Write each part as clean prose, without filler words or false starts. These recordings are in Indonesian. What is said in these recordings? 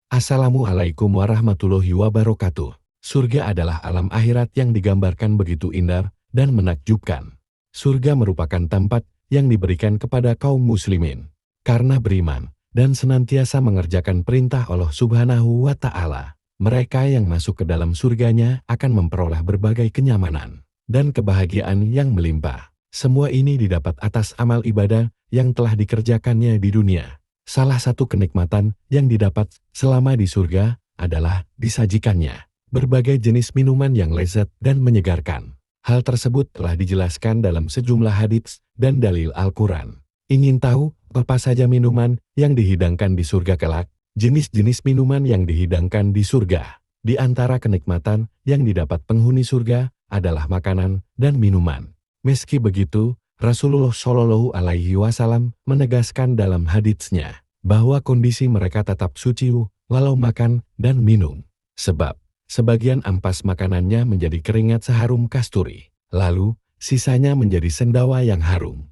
Assalamualaikum warahmatullahi wabarakatuh. Surga adalah alam akhirat yang digambarkan begitu indah dan menakjubkan. Surga merupakan tempat yang diberikan kepada kaum muslimin karena beriman dan senantiasa mengerjakan perintah Allah Subhanahu wa Ta'ala. Mereka yang masuk ke dalam surganya akan memperoleh berbagai kenyamanan dan kebahagiaan yang melimpah. Semua ini didapat atas amal ibadah yang telah dikerjakannya di dunia. Salah satu kenikmatan yang didapat selama di surga adalah disajikannya berbagai jenis minuman yang lezat dan menyegarkan. Hal tersebut telah dijelaskan dalam sejumlah hadits dan dalil Al-Quran. Ingin tahu apa saja minuman yang dihidangkan di surga kelak? Jenis-jenis minuman yang dihidangkan di surga. Di antara kenikmatan yang didapat penghuni surga adalah makanan dan minuman. Meski begitu, Rasulullah Shallallahu Alaihi Wasallam menegaskan dalam haditsnya bahwa kondisi mereka tetap suci walau makan dan minum. Sebab sebagian ampas makanannya menjadi keringat seharum kasturi, lalu sisanya menjadi sendawa yang harum.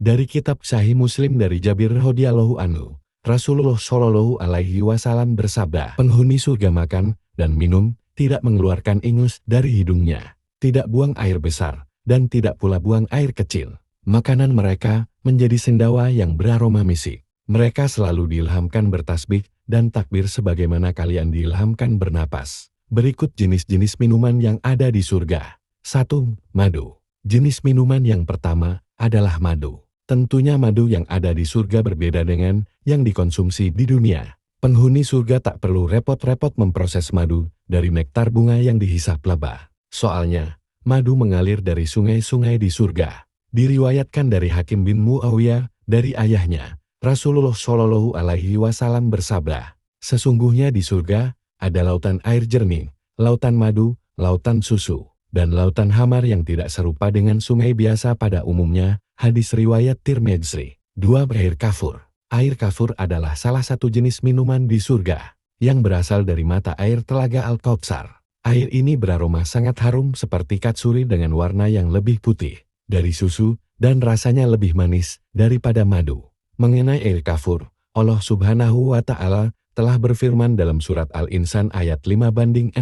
Dari kitab Sahih Muslim dari Jabir radhiyallahu anhu, Rasulullah Shallallahu Alaihi Wasallam bersabda, penghuni surga makan dan minum, tidak mengeluarkan ingus dari hidungnya, tidak buang air besar, dan tidak pula buang air kecil. Makanan mereka menjadi sendawa yang beraroma misik. Mereka selalu diilhamkan bertasbih dan takbir sebagaimana kalian diilhamkan bernapas. Berikut jenis-jenis minuman yang ada di surga. 1. Madu. Jenis minuman yang pertama adalah madu. Tentunya madu yang ada di surga berbeda dengan yang dikonsumsi di dunia. Penghuni surga tak perlu repot-repot memproses madu dari nektar bunga yang dihisap lebah. Soalnya, madu mengalir dari sungai-sungai di surga. Diriwayatkan dari Hakim bin Muawiyah dari ayahnya, Rasulullah Shallallahu Alaihi Wasallam bersabda, sesungguhnya di surga ada lautan air jernih, lautan madu, lautan susu, dan lautan hamar yang tidak serupa dengan sungai biasa pada umumnya. Hadis riwayat Tirmidzi. 2. Air kafur. Air kafur adalah salah satu jenis minuman di surga yang berasal dari mata air telaga Al-Kautsar. Air ini beraroma sangat harum seperti katsuri dengan warna yang lebih putih dari susu dan rasanya lebih manis daripada madu. Mengenai air kafur, Allah Subhanahu wa Ta'ala telah berfirman dalam surat Al-Insan ayat 5:6.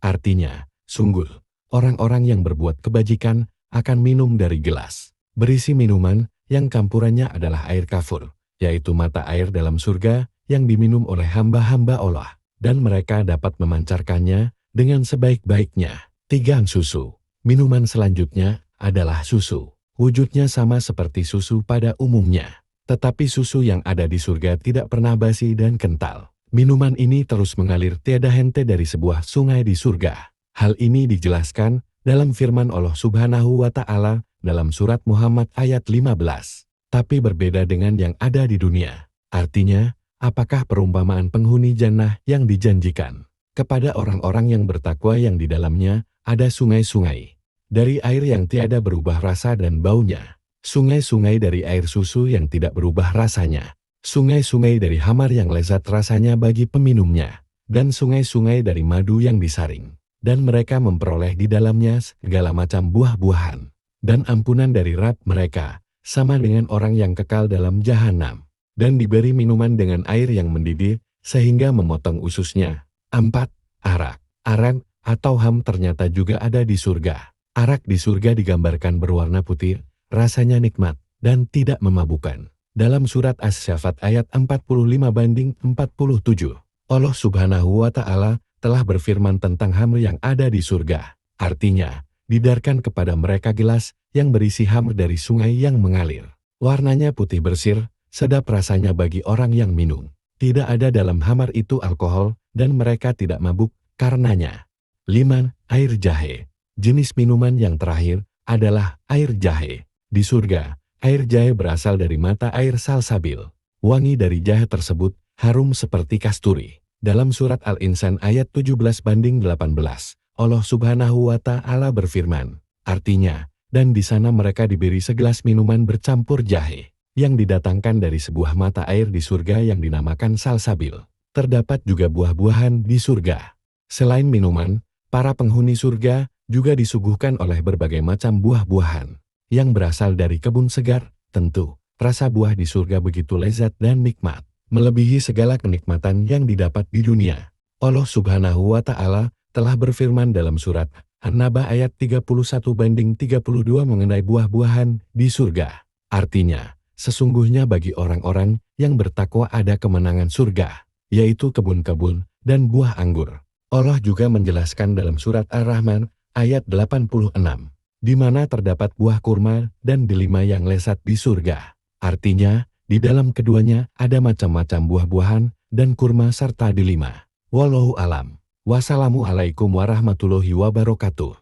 Artinya, sungguh, orang-orang yang berbuat kebajikan akan minum dari gelas berisi minuman yang campurannya adalah air kafur, yaitu mata air dalam surga yang diminum oleh hamba-hamba Allah, dan mereka dapat memancarkannya dengan sebaik-baiknya. 3. Susu. Minuman selanjutnya adalah susu. Wujudnya sama seperti susu pada umumnya, tetapi susu yang ada di surga tidak pernah basi dan kental. Minuman ini terus mengalir tiada henti dari sebuah sungai di surga. Hal ini dijelaskan dalam firman Allah Subhanahu wa Ta'ala dalam surat Muhammad ayat 15. Tapi berbeda dengan yang ada di dunia. Artinya, apakah perumpamaan penghuni jannah yang dijanjikan kepada orang-orang yang bertakwa yang di dalamnya ada sungai-sungai dari air yang tiada berubah rasa dan baunya, sungai-sungai dari air susu yang tidak berubah rasanya, sungai-sungai dari hamar yang lezat rasanya bagi peminumnya, dan sungai-sungai dari madu yang disaring, dan mereka memperoleh di dalamnya segala macam buah-buahan, dan ampunan dari Rabb mereka, sama dengan orang yang kekal dalam jahanam, dan diberi minuman dengan air yang mendidih sehingga memotong ususnya. 4. Arak. Arak atau ham ternyata juga ada di surga. Arak di surga digambarkan berwarna putih, rasanya nikmat, dan tidak memabukkan. Dalam surat As-Saffat ayat 45:47, Allah Subhanahu wa Ta'ala telah berfirman tentang ham yang ada di surga. Artinya, didarkan kepada mereka gelas yang berisi ham dari sungai yang mengalir. Warnanya putih bersih, sedap rasanya bagi orang yang minum. Tidak ada dalam hamar itu alkohol, dan mereka tidak mabuk karenanya. 5. Air jahe. Jenis minuman yang terakhir adalah air jahe. Di surga, air jahe berasal dari mata air salsabil. Wangi dari jahe tersebut harum seperti kasturi. Dalam surat Al-Insan ayat 17:18, Allah Subhanahu wa Ta'ala berfirman, artinya, dan di sana mereka diberi segelas minuman bercampur jahe yang didatangkan dari sebuah mata air di surga yang dinamakan salsabil. Terdapat juga buah-buahan di surga. Selain minuman, para penghuni surga juga disuguhkan oleh berbagai macam buah-buahan yang berasal dari kebun segar. Tentu, rasa buah di surga begitu lezat dan nikmat. melebihi segala kenikmatan yang didapat di dunia. Allah Subhanahu wa Ta'ala telah berfirman dalam surat An-Naba ayat 31:32 mengenai buah-buahan di surga. Artinya, sesungguhnya bagi orang-orang yang bertakwa ada kemenangan surga, yaitu kebun-kebun dan buah anggur. Allah juga menjelaskan dalam surat Ar-Rahman ayat 86, di mana terdapat buah kurma dan delima yang lezat di surga. Artinya, di dalam keduanya ada macam-macam buah-buahan dan kurma serta delima. Wallahu alam. Wassalamualaikum warahmatullahi wabarakatuh.